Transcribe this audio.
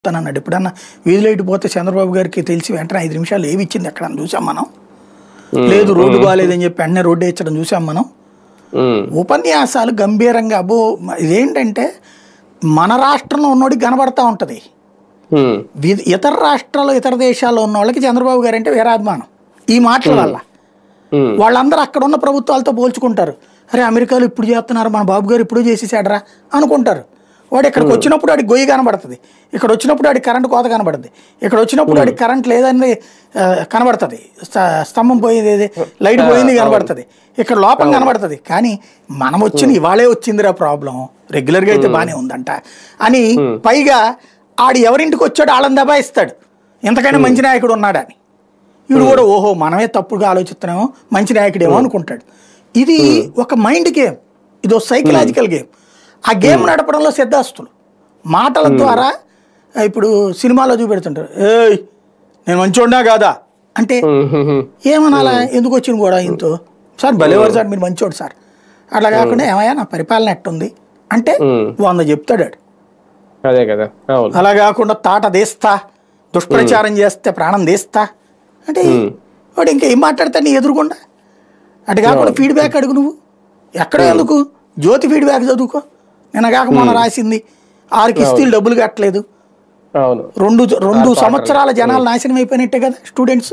అన్నాడు. ఎప్పుడన్నా వీధిలో ఇటు పోతే చంద్రబాబు గారికి తెలిసి వెంటనే 5 నిమిషాలు ఏమి ఇచ్చింది ఎక్కడ చూసాం మనం. లేదు రోడ్డు బాగాలేదని చెప్పి వెంటనే రోడ్డు వేయించడం చూసాం మనం. ఉపన్యాసాలు గంభీరంగా అబ్బో ఇదేంటంటే మన రాష్ట్రంలో ఉన్నోడికి కనబడతా ఉంటది, ఇతర రాష్ట్రాల్లో ఇతర దేశాల్లో ఉన్న వాళ్ళకి చంద్రబాబు గారు అంటే వీరాభిమానం. ఈ మాటల వల్ల వాళ్ళందరూ అక్కడ ఉన్న ప్రభుత్వాలతో పోల్చుకుంటారు. అరే అమెరికాలో ఇప్పుడు చేస్తున్నారు, మన బాబు గారు ఇప్పుడు చేసేసాడరా అనుకుంటారు. వాడు ఇక్కడికి వచ్చినప్పుడు వాడికి గొయ్యి కనబడుతుంది, ఇక్కడ వచ్చినప్పుడు వాడికి కరెంటు కోత కనబడుతుంది, ఇక్కడ వచ్చినప్పుడు వాడికి కరెంట్ లేదని కనబడుతుంది, స్తంభం పోయింది లైట్ పోయింది కనబడుతుంది, ఇక్కడ లోపం కనబడుతుంది. కానీ మనం వచ్చింది ఇవాళే వచ్చిందిరా ప్రాబ్లం, రెగ్యులర్గా అయితే బాగానే ఉందంట అని. పైగా ఆడు ఎవరింటికి వచ్చాడు వాళ్ళని దబాయిస్తాడు, ఎంతకైనా మంచి నాయకుడు ఉన్నాడని. వీడు కూడా ఓహో మనమే తప్పుగా ఆలోచిస్తున్నామో మంచి నాయకుడేమో అనుకుంటాడు. ఇది ఒక మైండ్ గేమ్, ఇది ఒక సైకలాజికల్ గేమ్. ఆ గేమ్ నడపడంలో సిద్ధాస్తులు మాటల ద్వారా ఇప్పుడు సినిమాలో చూపెడుతుంటారు, ఏయ్ నేను మంచోడినా కాదా అంటే ఏమనాలా, ఎందుకు వచ్చింది కూడా ఇంతో సార్ భలేవారు సార్ మీరు మంచోడు సార్, అట్లా కాకుండా ఏమయ్యా నా పరిపాలన ఎట్టుంది అంటే 100 చెప్తాడు. అదే కదా. అలా కాకుండా తాట తీస్తా, దుష్ప్రచారం చేస్తే ప్రాణం తీస్తా అంటే వాడు ఇంకా ఏం మాట్లాడతాడు నీ ఎదురుకుండా. అటు కాకుండా ఫీడ్బ్యాక్ అడుగు, నువ్వు ఎక్కడ ఎందుకు జ్యోతి ఫీడ్బ్యాక్ చదువుకో. నిన్న కాక మొన్న రాసింది 6 కిస్తీలు డబ్బులు కట్టలేదు, 2 సంవత్సరాల జనాలు నాశనం అయిపోయినట్టే కదా స్టూడెంట్స్.